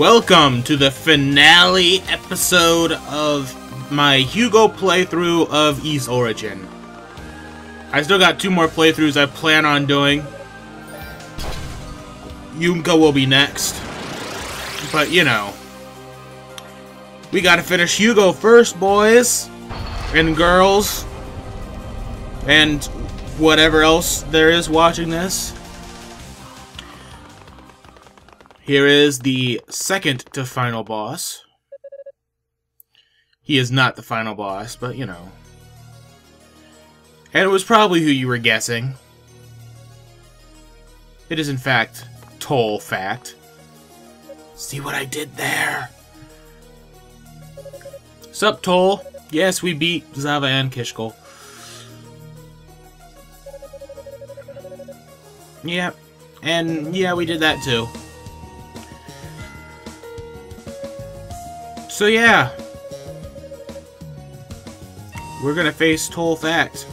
Welcome to the finale episode of my Hugo playthrough of Ys Origin. I still got 2 more playthroughs I plan on doing. Yunica will be next. But, you know, we gotta finish Hugo first, boys and girls, and whatever else there is watching this. Here is the second to final boss. He is not the final boss, but you know. And it was probably who you were guessing. It is in fact Toll Fact. See what I did there? Sup, Toll? Yes, we beat Zava and Kishkol. Yeah, and yeah, we did that too. So yeah, we're gonna face Toll Fact.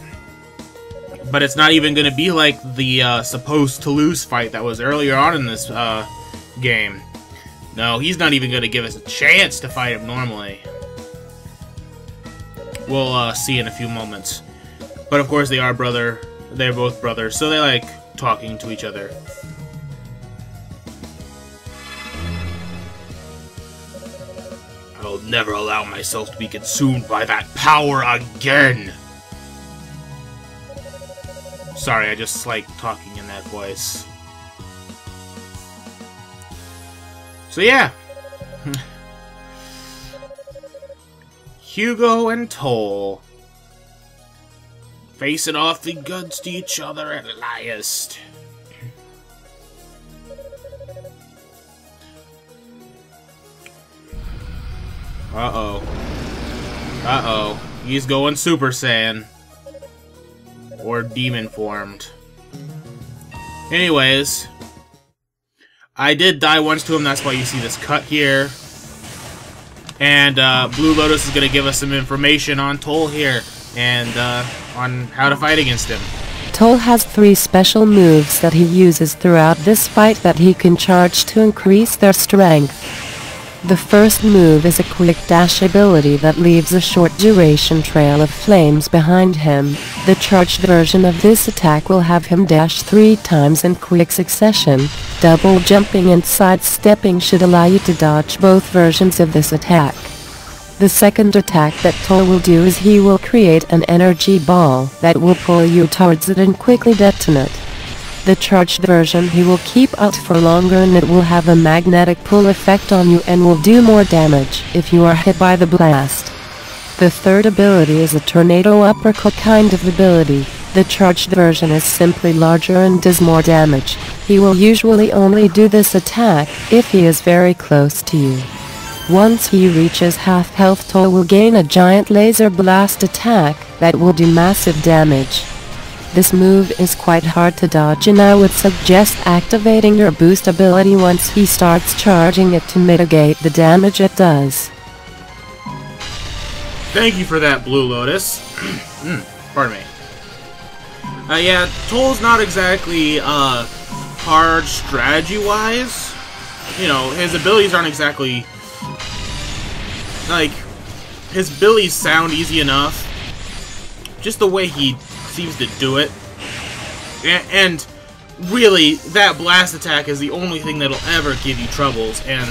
But it's not even gonna be like the supposed to lose fight that was earlier on in this game. No, he's not even gonna give us a chance to fight him normally. We'll see in a few moments. But of course they're both brothers, so they like talking to each other. I'll never allow myself to be consumed by that power again! Sorry, I just like talking in that voice. So yeah. Hugo and Toll facing off against each other at last. Uh-oh. Uh-oh. He's going Super Saiyan. Or demon formed. Anyways. I did die once to him, that's why you see this cut here. And Blue Lotus is going to give us some information on Toll here. And on how to fight against him. Toll has 3 special moves that he uses throughout this fight that he can charge to increase their strength. The first move is a quick dash ability that leaves a short duration trail of flames behind him. The charged version of this attack will have him dash 3 times in quick succession. Double jumping and sidestepping should allow you to dodge both versions of this attack. The second attack that Toll will do is he will create an energy ball that will pull you towards it and quickly detonate. The charged version he will keep out for longer and it will have a magnetic pull effect on you and will do more damage if you are hit by the blast. The third ability is a tornado uppercut kind of ability. The charged version is simply larger and does more damage. He will usually only do this attack if he is very close to you. Once he reaches half health, Toll will gain a giant laser blast attack that will do massive damage. This move is quite hard to dodge and I would suggest activating your boost ability once he starts charging it to mitigate the damage it does. Thank you for that, Blue Lotus. Pardon me. Yeah, Toll's not exactly hard strategy-wise. You know, his abilities aren't exactly... like, his abilities sound easy enough. Just the way he seems to do it. And really, that blast attack is the only thing that'll ever give you troubles. And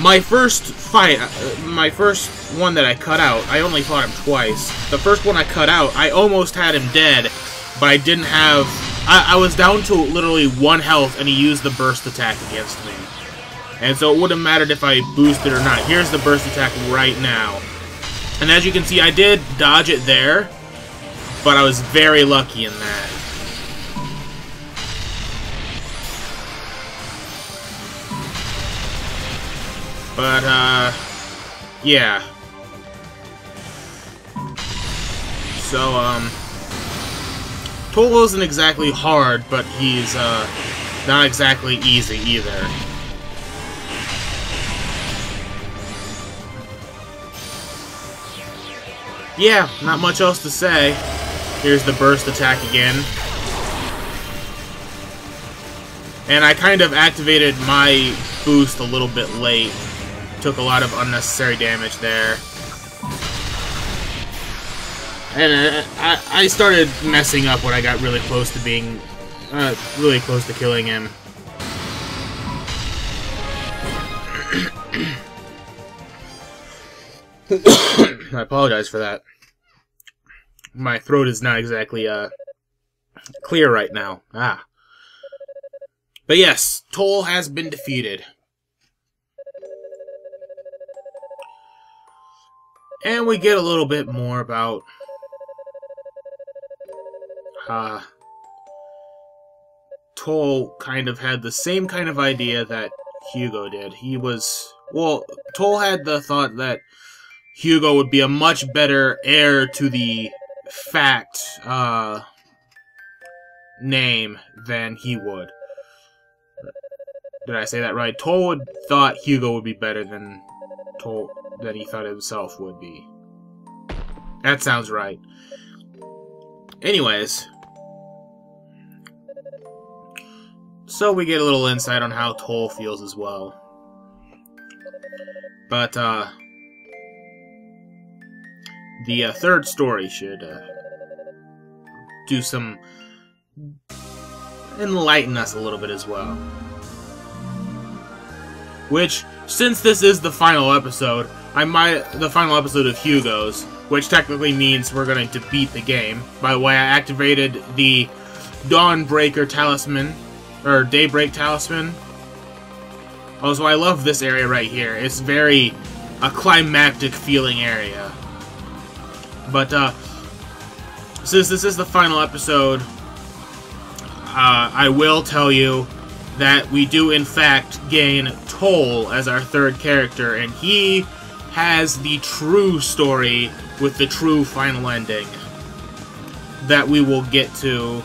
my first fight, my first one that I cut out, I only fought him twice. The first one I cut out, I almost had him dead, but I didn't have... I was down to literally 1 health, and he used the burst attack against me. And so it wouldn't have mattered if I boosted or not. Here's the burst attack right now. And as you can see, I did dodge it there, but I was very lucky in that. But, yeah. So, Toll isn't exactly hard, but he's, not exactly easy either. Yeah, not much else to say. Here's the burst attack again. And I kind of activated my boost a little bit late. Took a lot of unnecessary damage there. And I started messing up when I got really close to being... really close to killing him. I apologize for that. My throat is not exactly, clear right now. Ah. But yes, Toll has been defeated. And we get a little bit more about... Toll kind of had the same kind of idea that Hugo did. He was... Well, Toll had the thought that Hugo would be a much better heir to the fact, name than he would. Did I say that right? Toll thought Hugo would be better than he thought himself would be. That sounds right. Anyways. So we get a little insight on how Toll feels as well. But, the third story should do some... enlighten us a little bit as well. Which, since this is the final episode, the final episode of Hugo's, which technically means we're going to beat the game. By the way, I activated the Dawnbreaker Talisman, or Daybreak Talisman. Also, I love this area right here. It's very a climactic feeling area. But, since this is the final episode, I will tell you that we do in fact gain Toll as our third character, and he has the true story with the true final ending that we will get to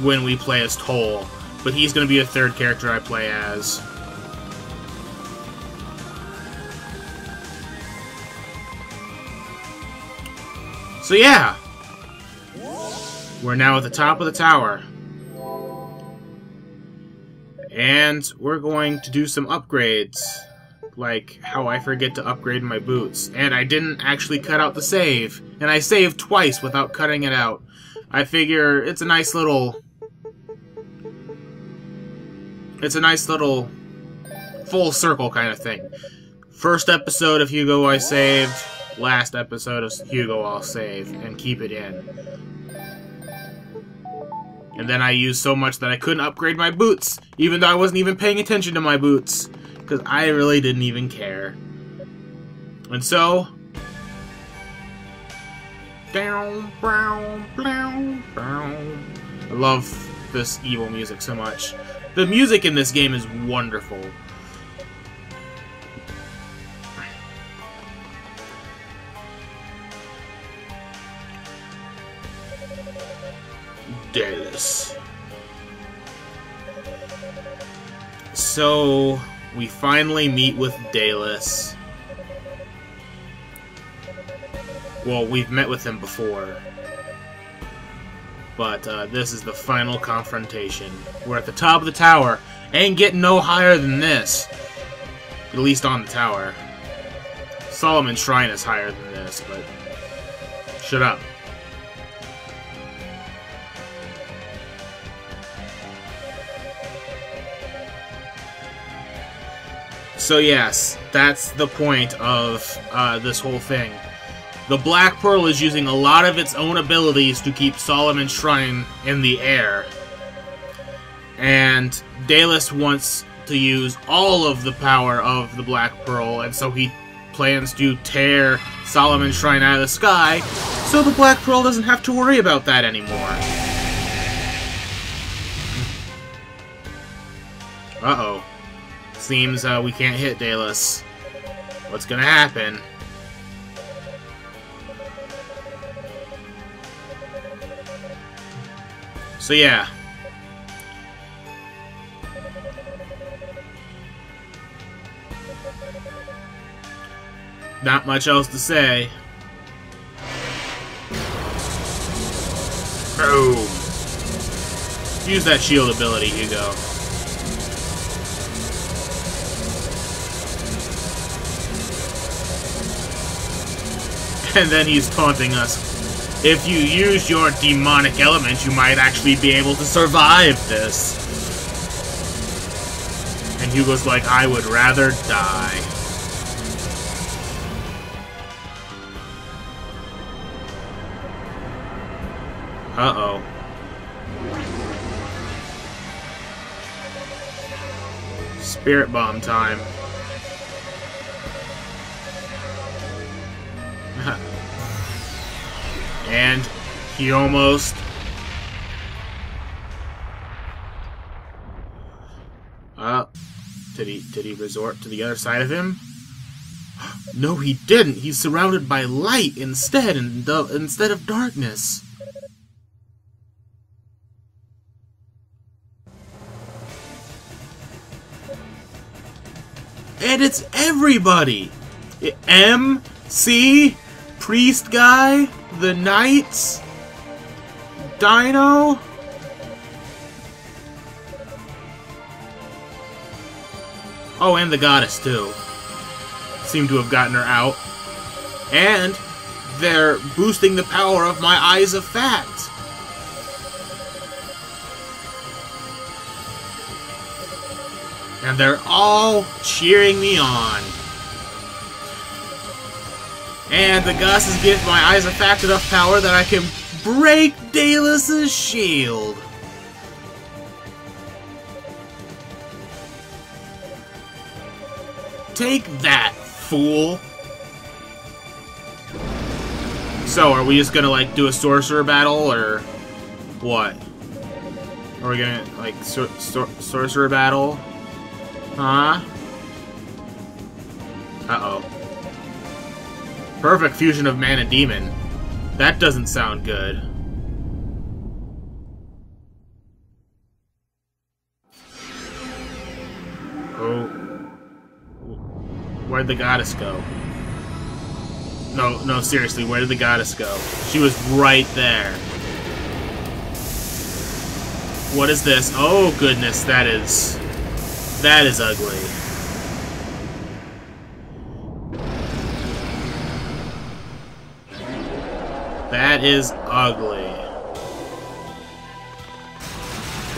when we play as Toll. But he's going to be the third character I play as. So yeah, we're now at the top of the tower. And we're going to do some upgrades, like how I forget to upgrade my boots. And I didn't actually cut out the save, and I saved twice without cutting it out. I figure it's a nice little... It's a nice little full circle kind of thing. First episode of Hugo I saved, last episode of Hugo I'll save, and keep it in. And then I used so much that I couldn't upgrade my boots, even though I wasn't even paying attention to my boots, because I really didn't even care. And so... I love this evil music so much. The music in this game is wonderful. Dallas. So, we finally meet with Dallas. Well, we've met with him before. But, this is the final confrontation. We're at the top of the tower. Ain't getting no higher than this. At least on the tower. Solomon's Shrine is higher than this, but... shut up. So yes, that's the point of this whole thing. The Black Pearl is using a lot of its own abilities to keep Solomon's Shrine in the air. And Dallas wants to use all of the power of the Black Pearl, and so he plans to tear Solomon's Shrine out of the sky, so the Black Pearl doesn't have to worry about that anymore. Uh-oh. Seems we can't hit Dallas. What's gonna happen? So yeah. Not much else to say. Boom. Use that shield ability, Hugo. And then he's taunting us. If you use your demonic element, you might actually be able to survive this. And Hugo's like, I would rather die. Uh-oh. Spirit bomb time. And he almost... Did he resort to the other side of him? No, he didn't. He's surrounded by light instead of darkness. And it's everybody! M, C, Priest Guy, the Knights, Dino. Oh, and the Goddess, too. Seem to have gotten her out. And they're boosting the power of my Eyes of Fact. And they're all cheering me on. And the Goddess gives my Eyes of Fact enough power that I can break Daelus's shield. Take that, fool. So, are we just gonna, like, do a sorcerer battle, or what? Are we gonna, like, sorcerer battle? Huh? Uh-oh. Perfect fusion of man and demon. That doesn't sound good. Oh. Where'd the Goddess go? No, seriously, where did the Goddess go? She was right there. What is this? Oh, goodness, that is ugly. That is ugly.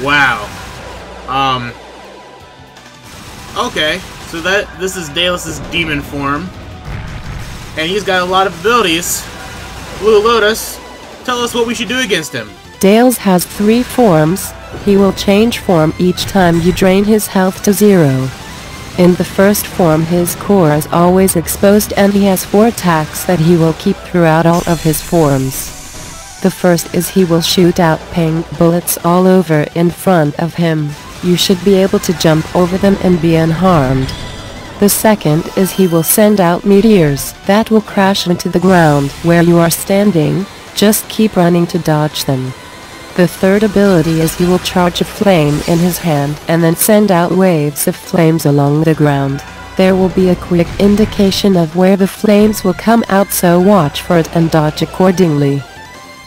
Wow. Okay, so this is Daelus's demon form. And he's got a lot of abilities. Blue Lotus, tell us what we should do against him. Daeus has 3 forms. He will change form each time you drain his health to 0. In the first form, his core is always exposed and he has 4 attacks that he will keep throughout all of his forms. The first is he will shoot out pink bullets all over in front of him. You should be able to jump over them and be unharmed. The second is he will send out meteors that will crash into the ground where you are standing. Just keep running to dodge them. The third ability is he will charge a flame in his hand and then send out waves of flames along the ground. There will be a quick indication of where the flames will come out, so watch for it and dodge accordingly.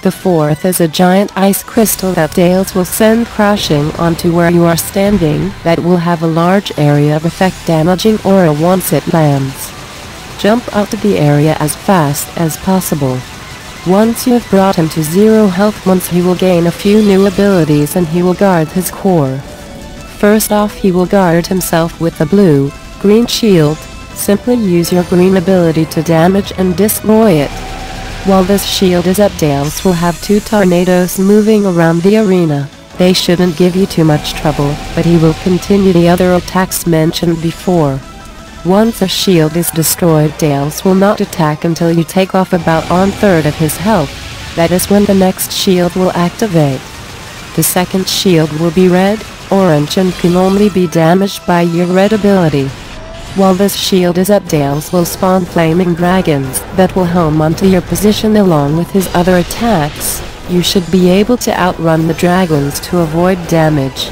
The fourth is a giant ice crystal that Daeus will send crashing onto where you are standing that will have a large area of effect damaging aura once it lands. Jump out to the area as fast as possible. Once you have brought him to 0 health, he will gain a few new abilities and he will guard his core. First off, he will guard himself with a blue-green shield. Simply use your green ability to damage and destroy it. While this shield is up, Daeus will have 2 tornadoes moving around the arena. They shouldn't give you too much trouble, but he will continue the other attacks mentioned before. Once a shield is destroyed, Daeus will not attack until you take off about 1/3 of his health. That is when the next shield will activate. The second shield will be red, orange and can only be damaged by your red ability. While this shield is up, Daeus will spawn flaming dragons that will home onto your position along with his other attacks. You should be able to outrun the dragons to avoid damage.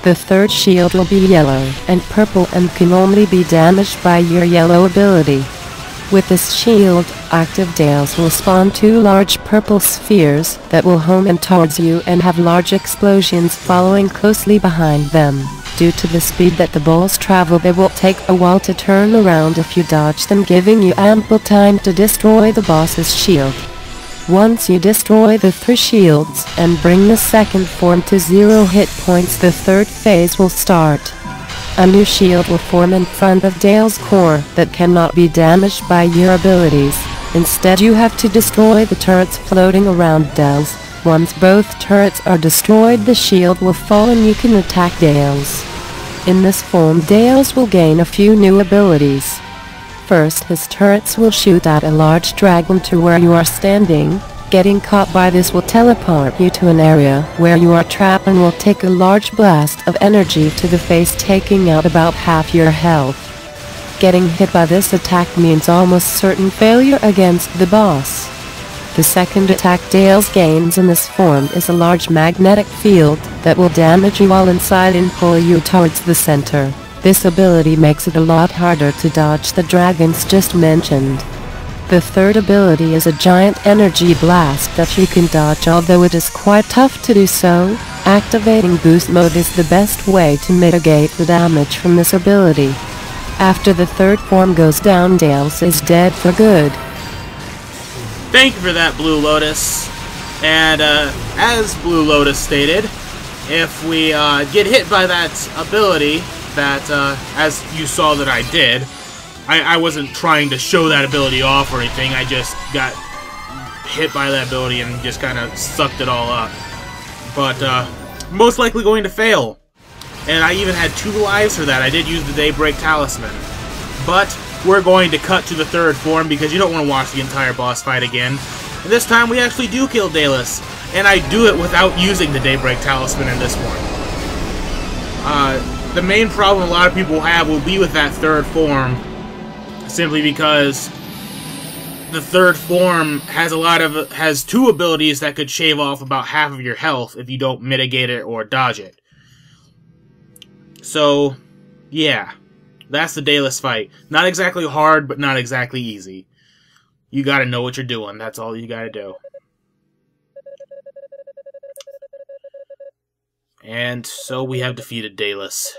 The third shield will be yellow and purple and can only be damaged by your yellow ability. With this shield active, Daeus will spawn 2 large purple spheres that will home in towards you and have large explosions following closely behind them. Due to the speed that the balls travel, they will take a while to turn around if you dodge them, giving you ample time to destroy the boss's shield. Once you destroy the 3 shields and bring the second form to 0 hit points, the third phase will start. A new shield will form in front of Dale's core that cannot be damaged by your abilities. Instead, you have to destroy the turrets floating around Dale's. Once both turrets are destroyed, the shield will fall and you can attack Dale's. In this form, Dale's will gain a few new abilities. First, his turrets will shoot at a large dragon to where you are standing. Getting caught by this will teleport you to an area where you are trapped and will take a large blast of energy to the face, taking out about half your health. Getting hit by this attack means almost certain failure against the boss. The second attack Dale's gains in this form is a large magnetic field that will damage you while inside and pull you towards the center. This ability makes it a lot harder to dodge the dragons just mentioned. The third ability is a giant energy blast that you can dodge, although it is quite tough to do so. Activating boost mode is the best way to mitigate the damage from this ability. After the third form goes down, Dale's is dead for good. Thank you for that, Blue Lotus. And as Blue Lotus stated, if we get hit by that ability, that as you saw that I did, I wasn't trying to show that ability off or anything, I just got hit by that ability and just kind of sucked it all up. But most likely going to fail. And I even had 2 lives for that. I did use the Daybreak Talisman. But we're going to cut to the third form because you don't want to watch the entire boss fight again. And this time we actually do kill Dalus, and I do it without using the Daybreak Talisman in this one. The main problem a lot of people have will be with that third form, simply because the third form has 2 abilities that could shave off about half of your health if you don't mitigate it or dodge it. So, yeah. That's the Dalus fight. Not exactly hard, but not exactly easy. You gotta know what you're doing. That's all you gotta do. And so we have defeated Dalus.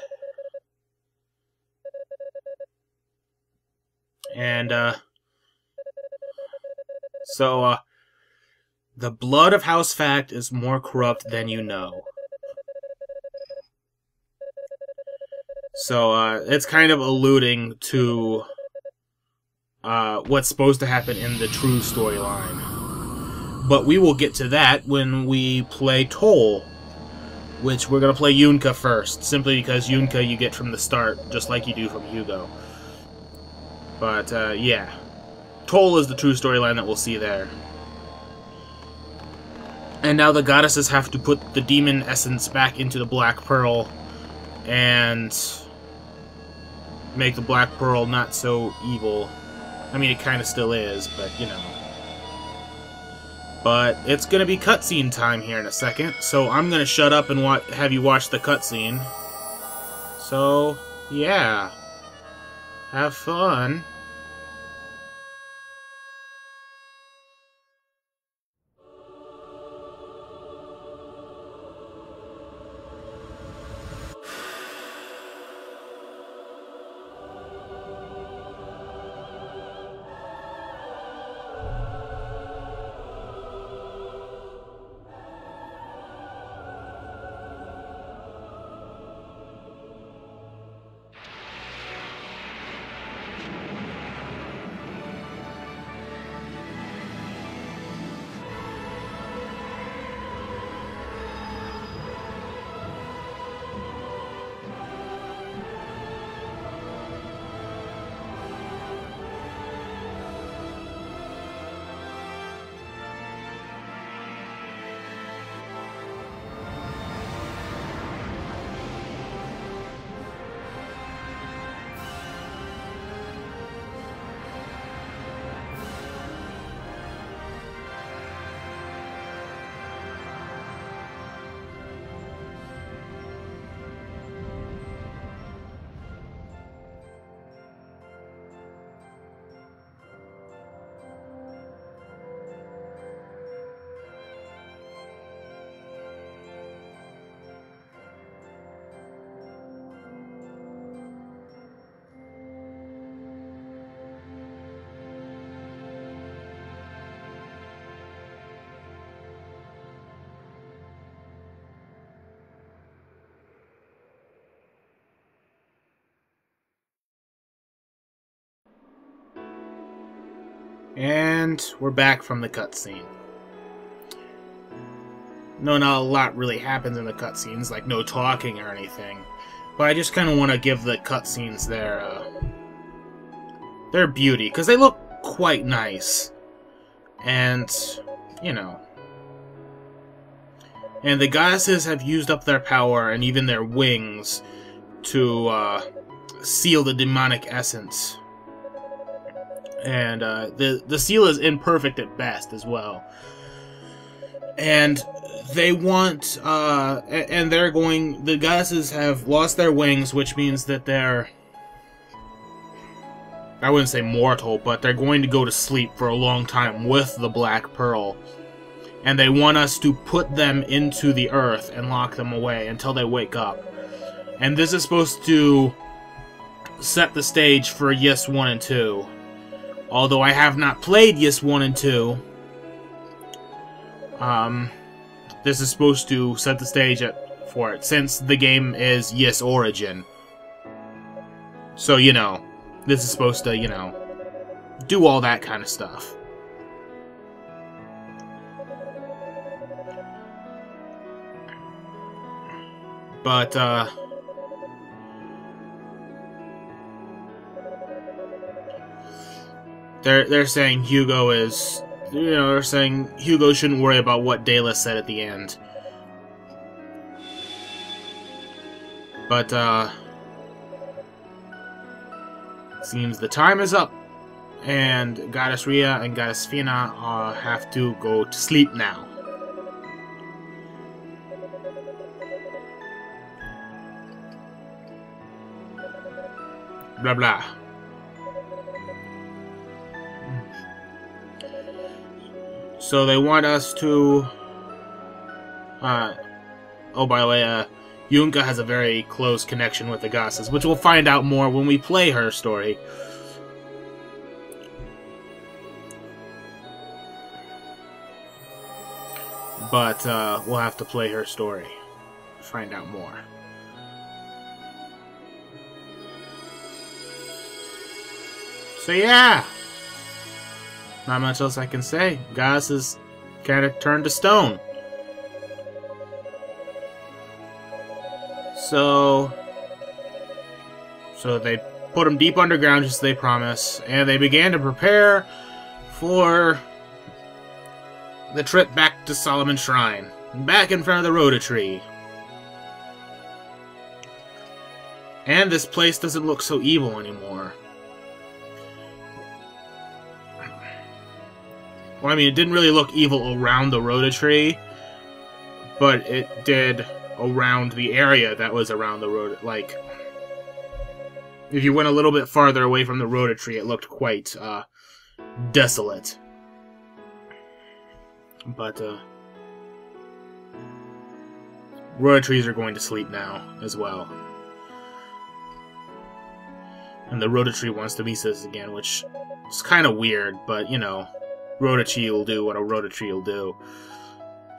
And, the blood of House Fact is more corrupt than you know. So, it's kind of alluding to what's supposed to happen in the true storyline. But we will get to that when we play Toll, which we're going to play Yunica first, simply because Yunica you get from the start, just like you do from Hugo. But, yeah. Toll is the true storyline that we'll see there. And now the goddesses have to put the demon essence back into the Black Pearl and make the Black Pearl not so evil. I mean, it kind of still is, but, you know. But it's going to be cutscene time here in a second, so I'm going to shut up and have you watch the cutscene. So, yeah. Have fun. And we're back from the cutscene. No, not a lot really happens in the cutscenes, like no talking or anything. But I just kind of want to give the cutscenes their beauty, because they look quite nice. And, you know. And the goddesses have used up their power and even their wings to seal the demonic essence. And the seal is imperfect at best as well. And they want, and they're going, the goddesses have lost their wings, which means that they're, I wouldn't say mortal, but they're going to go to sleep for a long time with the Black Pearl. And they want us to put them into the earth and lock them away until they wake up. And this is supposed to set the stage for Ys 1 and 2. Although I have not played Ys 1 and 2, this is supposed to set the stage for it, since the game is Ys Origin. So, you know, this is supposed to, you know, do all that kind of stuff. But, they're saying Hugo is, you know, they're saying Hugo shouldn't worry about what Dela said at the end. But, seems the time is up, and Goddess Rhea and Goddess Fina have to go to sleep now. Blah blah. So they want us to... oh, by the way, Yunica has a very close connection with the goddesses, which we'll find out more when we play her story. But, we'll have to play her story to find out more. So yeah! Not much else I can say. Goddesses kind of turned to stone. So they put them deep underground, just as they promised, and they began to prepare for the trip back to Solomon Shrine, back in front of the Rhoda Tree. And this place doesn't look so evil anymore. Well, I mean, it didn't really look evil around the Rhoda Tree, but it did around the area that was around the Rhoda. Like, if you went a little bit farther away from the Rhoda Tree, it looked quite desolate. But Rhoda Trees are going to sleep now as well, and the Rhoda Tree wants to be sis again, which is kind of weird, but you know. Rhoda Tree will do what a Rhoda Tree will do.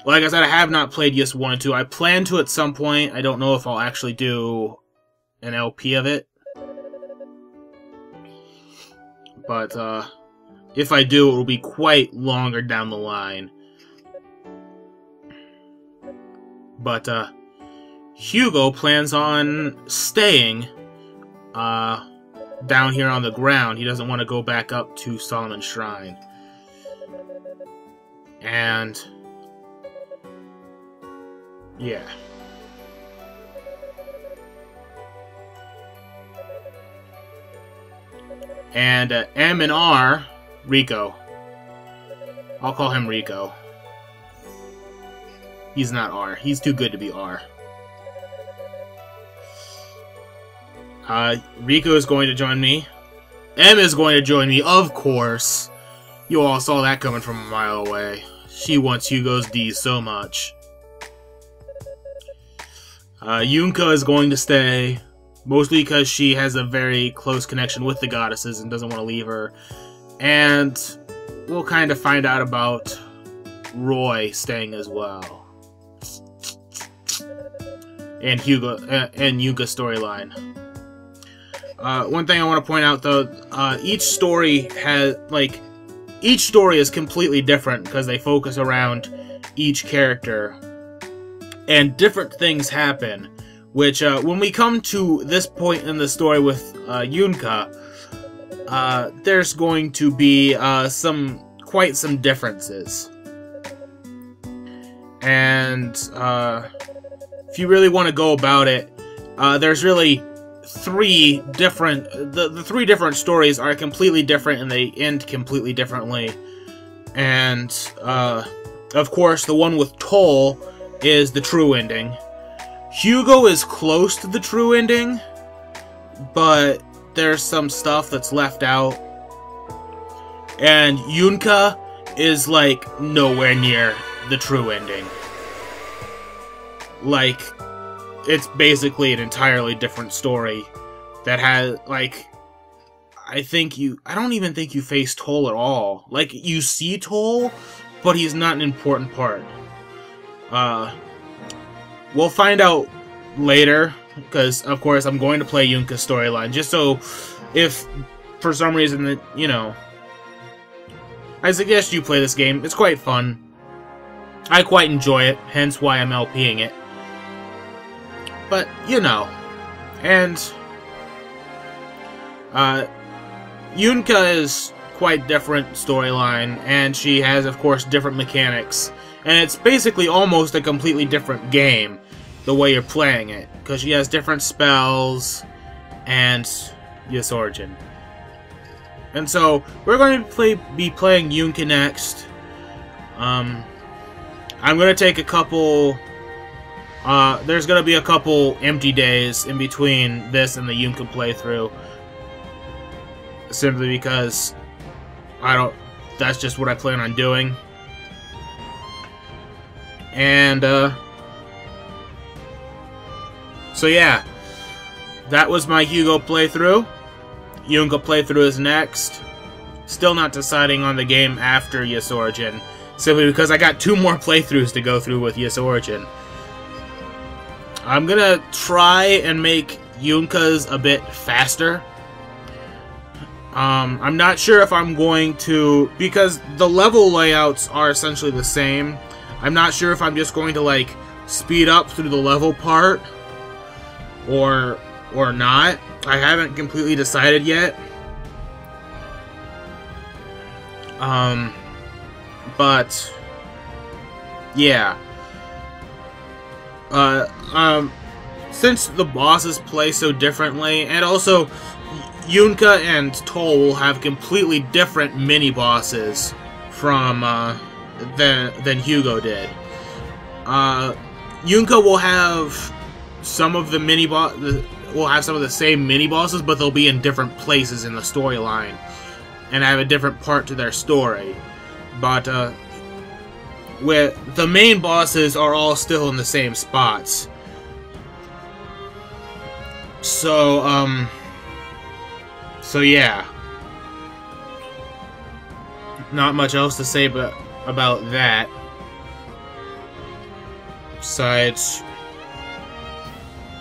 Like I said, I have not played Ys 1 and 2. I plan to at some point. I don't know if I'll actually do an LP of it. But, if I do, it will be quite longer down the line. But, Hugo plans on staying, down here on the ground. He doesn't want to go back up to Solomon Shrine. And yeah. And M and R, Rico. I'll call him Rico. He's not R. He's too good to be R. Rico is going to join me. M is going to join me, of course. You all saw that coming from a mile away. She wants Hugo's D so much. Yunica is going to stay, mostly because she has a very close connection with the goddesses and doesn't want to leave her. And we'll kind of find out about Roy staying as well. And Hugo and Yuca's storyline. One thing I want to point out, though, each story has, like, each story is completely different because they focus around each character, and different things happen. Which, when we come to this point in the story with Yunica, there's going to be quite some differences. And if you really want to go about it, there's really three different... The three different stories are completely different, and they end completely differently. And, of course, the one with Toll is the true ending. Hugo is close to the true ending, but there's some stuff that's left out. And Yunica is, like, nowhere near the true ending. Like, it's basically an entirely different story that has, like, I don't even think you face Toll at all. Like, you see Toll, but he's not an important part. We'll find out later, because, of course, I'm going to play Yunica's storyline, just so if, for some reason, that, you know, I suggest you play this game. It's quite fun. I quite enjoy it, hence why I'm LPing it. But, you know, and, Yunica is quite different storyline, and she has, of course, different mechanics. And it's basically almost a completely different game, the way you're playing it, because she has different spells and Yes Origin. And so, we're going to be playing Yunica next. I'm going to take a couple... there's going to be a couple empty days in between this and the Yunica playthrough. Simply because that's just what I plan on doing. And, so yeah, that was my Hugo playthrough. Yunica playthrough is next. Still not deciding on the game after Yes Origin, simply because I got 2 more playthroughs to go through with Yes Origin. I'm gonna try and make Yunica's a bit faster. I'm not sure if I'm going to, because the level layouts are essentially the same. I'm not sure if I'm just going to, like, speed up through the level part, or not. I haven't completely decided yet. But, yeah. Since the bosses play so differently, and also, Yunica and Toll will have completely different mini-bosses from, than Hugo did. Yunica will have some of the some of the same mini-bosses, but they'll be in different places in the storyline, and have a different part to their story. But, the main bosses are all still in the same spots. So, so yeah. Not much else to say about that. Besides,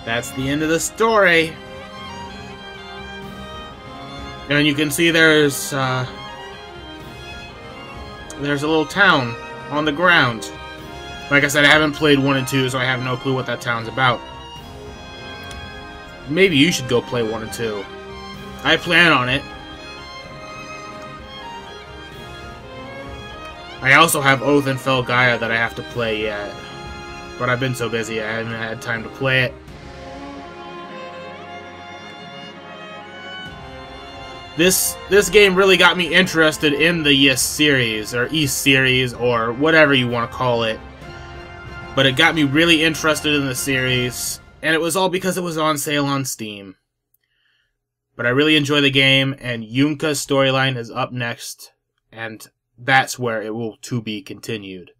that's the end of the story. And you can see there's a little town on the ground. Like I said, I haven't played 1 and 2, so I have no clue what that town's about. Maybe you should go play 1 and 2. I plan on it. I also have Oath and Fell Gaia that I have to play yet. But I've been so busy I haven't had time to play it. This game really got me interested in the Yes series, or East series, or whatever you want to call it. But it got me really interested in the series, and it was all because it was on sale on Steam. But I really enjoy the game, and Yunica's storyline is up next, and that's where it will to be continued.